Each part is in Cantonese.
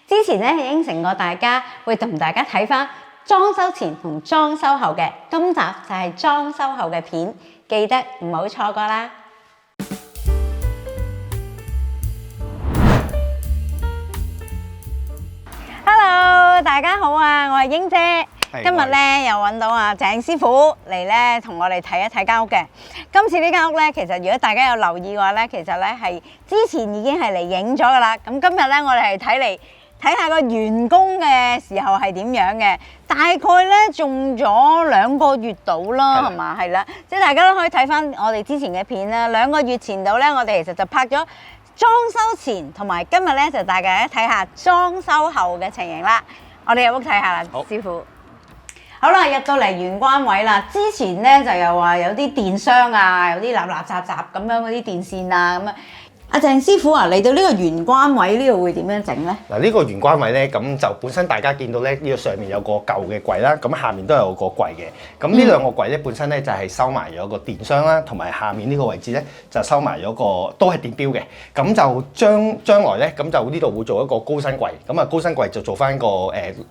之前咧應承過大家會同大家睇翻裝修前同裝修後嘅，今集就係裝修後嘅片，記得唔好錯過啦。Hello， 大家好啊，我係英姐。今日咧又揾到阿鄭師傅嚟咧，同我哋睇一睇間屋嘅。今次呢間屋咧，其實如果大家有留意嘅話咧，其實咧係之前已經係嚟影咗噶啦。咁今日咧，我哋係睇下個完工嘅時候係點樣嘅。大概咧用咗2個月到啦，係嘛？係啦，即係大家都可以睇翻我哋之前嘅片啦。2個月前度咧，我哋其實就拍咗裝修前，同埋今日咧就大家睇下裝修後嘅情形啦。我哋入屋睇下啦，師傅。好啦，入到嚟玄關位啦。之前咧就又話有啲電箱啊，有啲垃垃雜雜咁樣嗰啲電線啊咁啊。阿鄭師傅啊，嚟到呢個玄關位呢度會點樣整咧？嗱，呢個玄關位咧，咁就本身大家見到咧，呢個上面有個舊嘅櫃啦，咁下面都有個櫃嘅。咁呢兩個櫃咧，本身咧就係收埋咗個電箱啦，同埋下面呢個位置咧就收埋咗個都係電錶嘅。咁就將來咧，咁就呢度會做一個高身櫃。咁啊，高身櫃就做翻個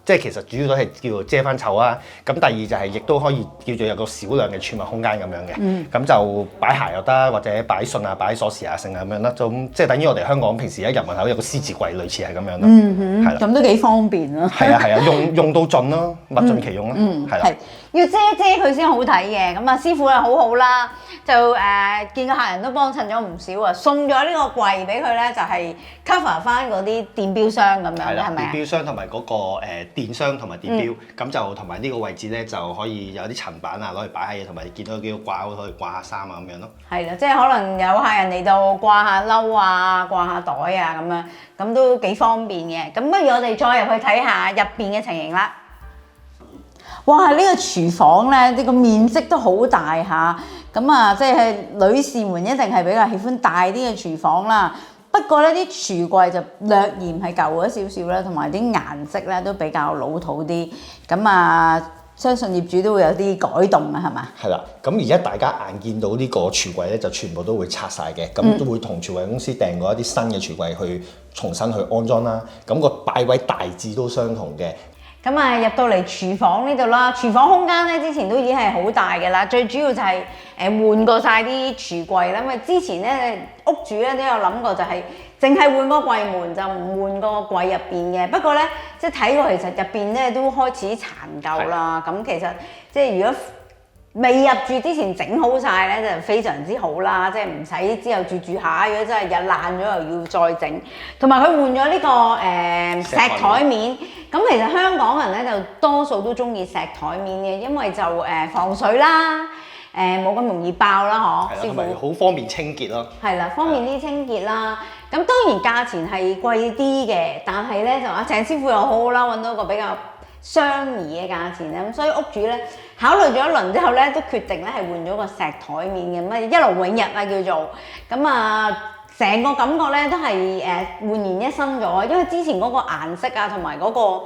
即係其實主要都係叫做遮翻臭啦。咁第二就係亦都可以叫做有個少量嘅儲物空間咁樣嘅。咁就擺鞋又得，或者擺信啊、擺鎖匙啊，剩啊咁樣啦。咁即係等於我哋香港平時一入門口有個獅子櫃，類似係咁樣咯。係啦，咁都幾方便咯。係啊，用到盡咯，物盡其用咯。係啦，要遮佢先好睇嘅。咁啊，師傅又好好啦，就見個客人都幫襯咗唔少啊，送咗呢個櫃俾佢咧，就係 cover 翻嗰啲電錶箱咁樣，係咪啊？電錶箱同埋嗰個電箱同埋電錶，咁就同埋呢個位置咧就可以有啲層板啊攞嚟擺下嘢，同埋見到幾個掛可以掛下衫啊咁樣咯。係啦，即係可能有客人嚟到掛下褸啊、掛下袋啊咁樣，咁都幾方便嘅。咁不如我哋再入去睇下入邊嘅情形啦。哇！呢個廚房咧，呢個面積都好大下。咁啊，即係女士們一定係比較喜歡大啲嘅廚房啦。不過咧，啲櫥櫃就略嫌係舊咗少少啦，同埋啲顏色咧都比較老土啲。咁啊，相信業主都會有啲改動啊，係嘛？係啦，咁而家大家眼見到呢個櫥櫃咧，就全部都會拆晒嘅，咁都會同櫥櫃公司訂過一啲新嘅櫥櫃去重新去安裝啦。咁個擺位大致都相同嘅。咁啊，入到嚟廚房呢度啦，廚房空間咧之前都已經係好大嘅啦。最主要就係換過晒啲櫥櫃啦。因為之前咧屋主咧都有諗過，就係淨係換個櫃門，就唔換個櫃入邊嘅。不過咧，即係睇過其實入邊咧都開始殘舊啦。咁其實即係如果未入住之前整好晒咧，就非常之好啦。即係唔使之後住下，如果真係日爛咗又要再整。同埋佢換咗呢個石台面。咁其實香港人咧就多數都中意石台面嘅，因為就防水啦，冇咁容易爆啦，嗬。師傅好方便清潔咯。係啦，方便啲清潔啦。咁當然價錢係貴啲嘅，但係咧就阿鄭師傅又好好啦，揾到一個比較相宜嘅價錢咧。咁所以屋主咧考慮咗一輪之後咧，都決定咧係換咗個石台面嘅，乜一勞永逸啊叫做。咁啊〜成個感覺咧都係煥然一新咗，因為之前嗰個顏色啊同埋嗰個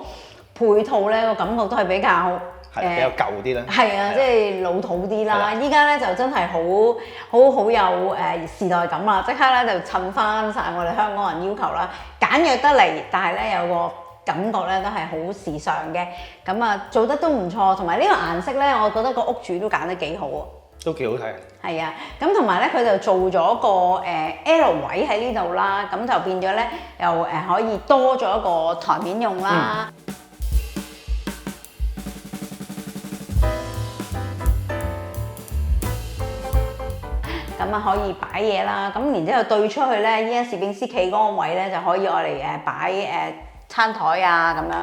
配套咧個感覺都係比較比較舊啲啦。係啊，即係老土啲啦。依家咧就真係好有時代感啦，即刻咧就襯翻晒我哋香港人要求啦，簡約得嚟，但係咧有個感覺咧都係好時尚嘅。咁啊做得都唔錯，同埋呢個顏色咧，我覺得個屋主都揀得幾好啊。都幾好睇。係啊，咁同埋咧，佢就做咗個L 位喺呢度啦，咁就變咗咧，又可以多咗一個台面用啦。咁啊可以擺嘢啦，咁然之後對出去咧，依家攝影師企嗰個位咧就可以我嚟擺餐台啊咁樣。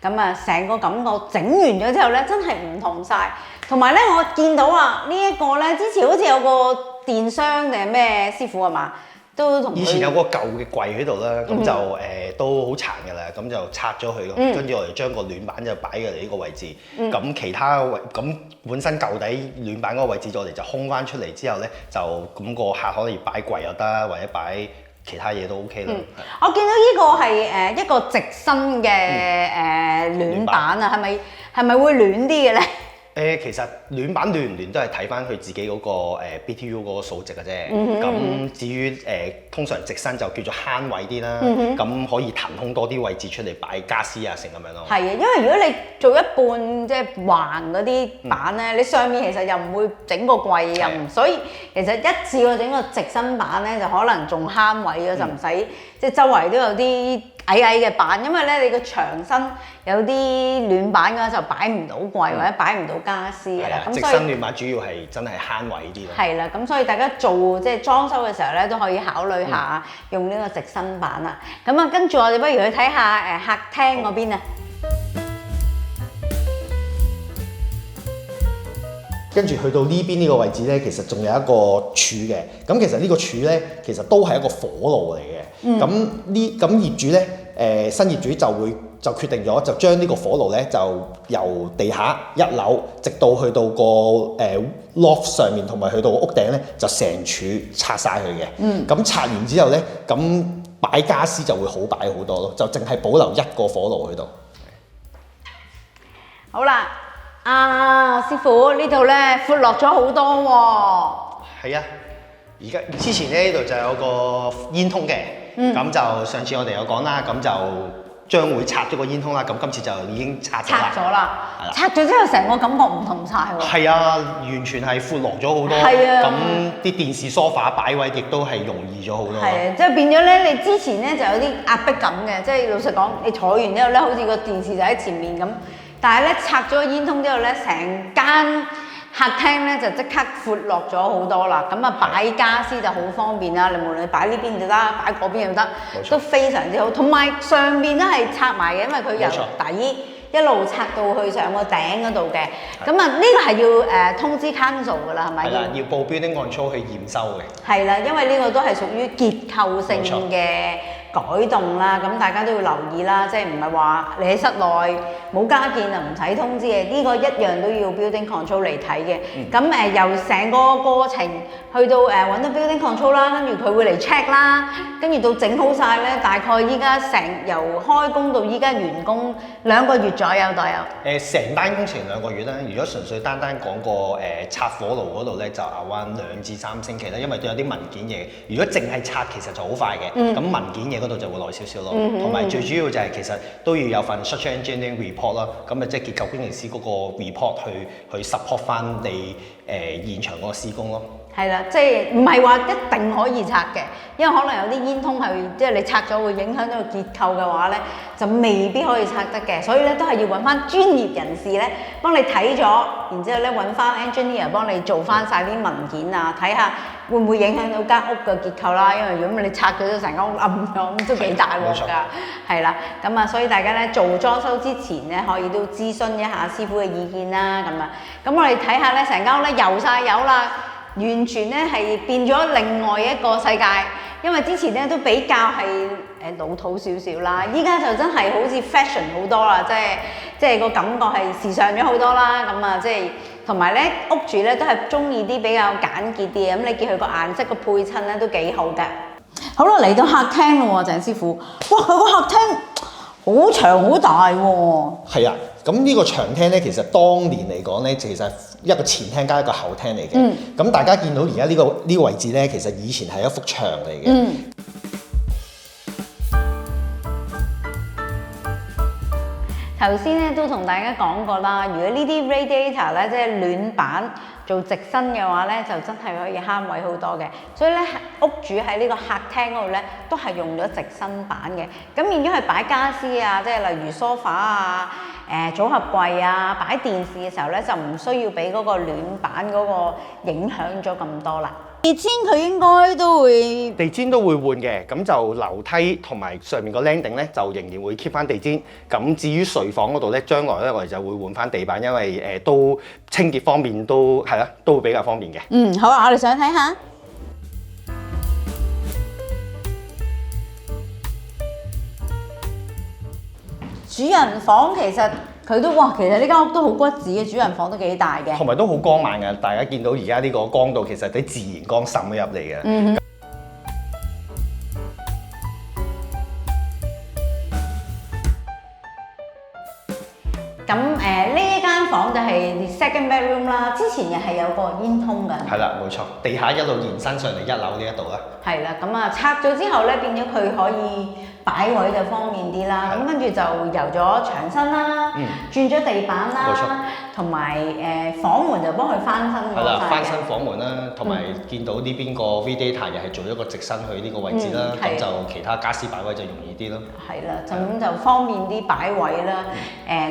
咁啊，成個感覺整完咗之後咧，真係唔同晒。同埋咧，我見到啊，呢一個咧，之前好似有個電箱定係咩師傅係嘛，都同以前有個舊嘅櫃喺度啦，咁就都好殘㗎啦，咁就拆咗佢咯，跟住我哋將個暖板就擺過嚟呢個位置。咁其他位咁本身舊底暖板嗰個位置，我哋就空翻出嚟之後咧，就咁個客可以擺櫃又得，或者擺其他嘢都 OK 啦。我見到呢個係一個直身嘅暖板啊，係咪會暖啲嘅咧？其實暖板暖唔暖都係睇翻佢自己嗰個BTU 嗰個數值嘅啫。咁至於通常直身就叫做慳位啲啦。咁可以騰空多啲位置出嚟擺家私啊，成咁樣咯。係啊，因為如果你做一半即係橫嗰啲板咧，你上面其實又唔會整個櫃，又唔，所以其實一次過整個直身板咧，就可能仲慳位咗，就唔使即係周圍都有啲矮矮嘅板，因為咧你個牆身有啲暖板嘅話就擺唔到櫃或者擺唔到家私嘅啦。咁直身暖板主要係真係慳位啲咯。係啦，咁所以大家做即係裝修嘅時候咧，都可以考慮下用呢個直身板啦。咁啊，跟住我哋不如去睇下客廳嗰邊啊。跟住去到呢邊呢個位置咧，其實仲有一個柱嘅。咁其實呢個柱咧，其實都係一個火爐嚟嘅。咁業主咧，新業主就決定咗，就將呢個火爐咧，就由地下1樓直到去到個loft 上面，同埋去到屋頂咧，就成柱拆晒佢嘅。咁拆完之後咧，咁擺家私就會好擺好多咯，就淨係保留一個火爐喺度。好啦。師傅呢度咧闊落咗好多喎。係啊，而家之前咧呢度就有個煙通嘅，咁就上次我哋有講啦，咁就將會拆咗個煙通啦，咁今次就已經拆咗啦。拆咗之後成個感覺唔同晒喎。係啊，完全係闊落咗好多。係啊，咁啲電視梳化擺位亦都係容易咗好多。係啊，即係變咗咧，你之前咧就有啲壓迫感嘅，即係老實講，你坐完之後咧，好似個電視就喺前面咁。但係咧拆咗個煙通之後咧，成間客廳咧就即刻闊落咗好多啦。咁啊擺家私就好方便啦。你無論你擺呢邊就得，擺嗰邊又得，都非常之好。同埋上邊都係拆埋嘅，因為佢由底一路拆到去上個頂嗰度嘅。咁啊呢個係要通知 council 㗎啦，係咪？係啦，要報 building control 去驗收嘅。係啦，因為呢個都係屬於結構性嘅改動啦，咁大家都要留意啦，即係唔係話你喺室內冇加建就唔使通知嘅，呢個一樣都要 building control 嚟睇嘅。咁由成個過程去到揾到 building control 啦，跟住佢會嚟 check 啦，跟住到整好晒咧，大概依家由開工到依家完工2個月左右都有。成單工程2個月啦，如果純粹單講個拆火爐嗰度咧，就around 2至3星期啦，因為都有啲文件嘢。如果淨係拆其實就好快嘅，咁文件嘢嗰度就會耐少少咯。同埋最主要就係其實都要有份 structural engineering report 啦，咁即係結構工程師嗰個 report 去 support 翻你現場嗰個施工咯。係啦，即係唔係話一定可以拆嘅，因為可能有啲煙通係即係你拆咗會影響到個結構嘅話咧，就未必可以拆得嘅，所以咧都係要揾翻專業人士咧幫你睇咗，然之後咧揾翻 engineer 幫你做翻晒啲文件啊，睇下會唔會影響到間屋嘅結構啦。因為如果你拆咗成間屋冧咗，咁都幾大鑊㗎。係啦，咁啊，所以大家咧做裝修之前咧，可以都諮詢一下師傅嘅意見啦。咁啊，咁我哋睇下咧，成間屋咧油晒油啦。完全咧係變咗另外一個世界，因為之前咧都比較係老土少少啦，依家就真係好似 fashion 好多啦，即係個感覺係時尚咗好多啦。咁啊，即係同埋咧屋主咧都係中意啲比較簡潔啲嘅，咁你見佢個顏色個配襯咧都幾好㗎。好啦，嚟到客廳咯喎，鄭師傅，哇，佢個客廳好長好大喎。係啊，咁呢個長廳咧，其實當年嚟講咧，其實一個前廳加一個後廳嚟嘅。咁大家見到而家呢個位置咧，其實以前係一幅牆嚟嘅。頭先咧都同大家講過啦，如果呢啲 radiator 咧，即係暖板做直身嘅話咧，就真係可以慳位好多嘅。所以咧，屋主喺呢個客廳嗰度咧，都係用咗直身板嘅。咁變咗係擺家私啊，即係例如梳化啊、組合櫃啊、擺電視嘅時候咧，就唔需要俾嗰個暖板嗰個影響咗咁多啦。地氈佢應該都會，地氈都會換嘅，咁就樓梯同埋上面個 landing 咧，就仍然會 keep 翻地氈。咁至於睡房嗰度咧，將來咧我哋就會換翻地板，因為都清潔方面都係啦，都會比較方便嘅。好啊，我哋想睇下主人房，其實佢都其實呢間屋都好骨子嘅，主人房都幾大嘅，同埋都好光猛嘅。大家見到而家呢個光度，其實啲自然光滲咗入嚟嘅。咁呢一間房就係 second bedroom 啦，之前又係有個煙通㗎。係啦，冇錯，地下一路延伸上嚟一樓呢一度啦。係啦，咁啊拆咗之後咧，變咗佢可以擺位就方便啲啦。咁跟住就油咗牆身啦，轉咗地板啦，同埋房門就幫佢翻新嗰塊嘅。係啦，翻新房門啦，同埋見到呢邊個 Radiator又係做咗個直身去呢個位置啦，咁就其他家私擺位就容易啲咯。係啦，咁就方便啲擺位啦。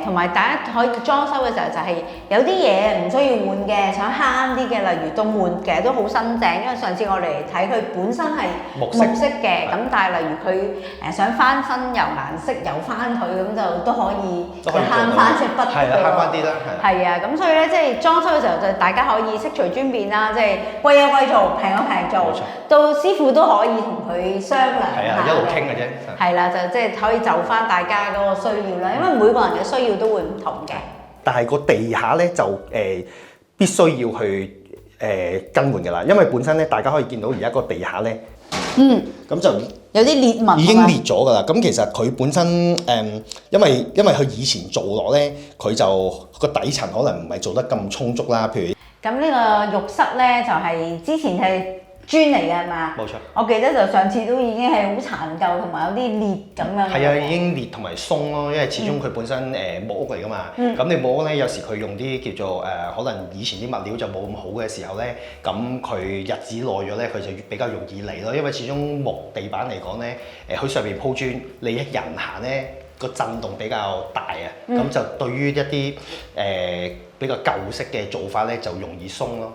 同埋大家可以裝修嘅時候就係有啲嘢唔需要換嘅，想慳啲嘅，例如道門其實都好新淨，因為上次我嚟睇佢本身係木色嘅，咁但係例如佢想翻新油顏色油翻佢咁就都可以慳翻隻筆嘅喎。係啦，慳翻啲啦，係啊，咁所以咧即係裝修嘅時候就大家可以悉隨尊便啦，即係貴有貴做，平有平做，到師傅都可以同佢商量下。係啊，一路傾嘅啫。係啦，就即係可以就翻大家嗰個需要啦，因為每個人嘅需要都會唔同嘅。但係個地下咧就必須要去更換㗎啦，因為本身咧大家可以見到而家個地下咧，咁就有啲裂紋，已經裂咗㗎啦。咁其實佢本身因為佢以前做落咧，佢就個底層可能唔係做得咁充足啦。譬如咁呢個浴室咧，就係之前係磚嚟嘅係嘛？冇錯。我記得就上次都已經係好殘舊，同埋有啲裂咁樣。係啊，已經裂同埋鬆咯，因為始終佢本身木屋嚟㗎嘛。咁你木屋咧，有時佢用啲叫做可能以前啲物料就冇咁好嘅時候咧，咁佢日子耐咗咧，佢就比較容易嚟咯。因為始終木地板嚟講咧，佢上面鋪磚，你一人行咧個震動比較大啊。咁就對於一啲比較舊式嘅做法咧，就容易鬆咯。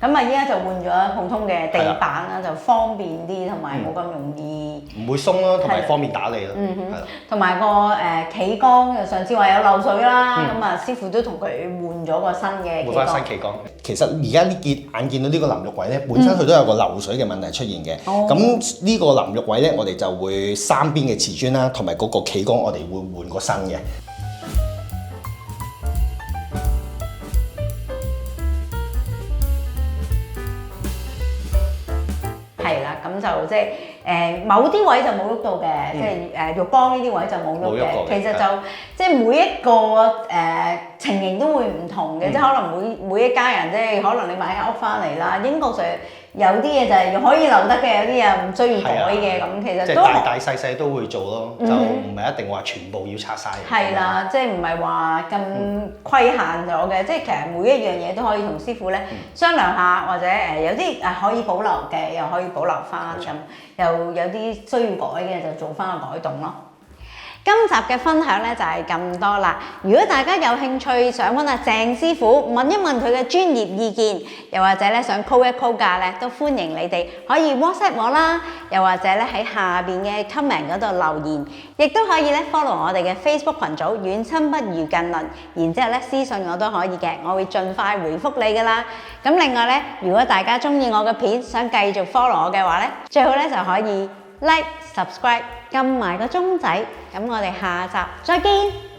咁啊依家就換咗普通嘅地板啦，就方便啲，同埋冇咁容易唔會鬆咯，同埋方便打理咯。係啦，同埋個企缸，上次話有漏水啦，咁啊師傅都同佢換咗個新嘅企缸。換翻新企缸。其實而家呢眼見到呢個淋浴櫃咧，本身佢都有個漏水嘅問題出現嘅。咁呢個淋浴櫃咧，我哋就會三邊嘅瓷磚啦，同埋嗰個企缸，我哋會換個新嘅。係啦，咁就即係某啲位就冇喐到嘅，即係浴缸呢啲位就冇喐嘅。其實就即係每一個情形都會唔同嘅，即係可能每一家人即係可能你買間屋翻嚟啦，英國上有啲嘢就係可以留得嘅，有啲嘢唔需要改嘅。咁其實都即係大大細細都會做咯，就唔係一定話全部要拆晒。係啦，即係唔係話咁規限咗嘅，即係其實每一樣嘢都可以同師傅咧商量下，或者有啲可以保留嘅，又可以保留翻咁，又有啲需要改嘅就做翻個改動咯。今集嘅分享咧就係咁多啦。如果大家有興趣想揾阿鄭師傅問一問佢嘅專業意見，又或者咧想 call 一 call 價咧，都歡迎你哋可以 WhatsApp 我啦，又或者咧喺下邊嘅 comment 嗰度留言，亦都可以咧 follow 我哋嘅 Facebook 群組遠親不如近鄰，然之後咧私信我都可以嘅，我會盡快回覆你噶啦。咁另外咧，如果大家中意我嘅片，想繼續 follow 我嘅話咧，最好咧就可以 like、subscribe、撳埋個鐘仔，咁我哋下集再見。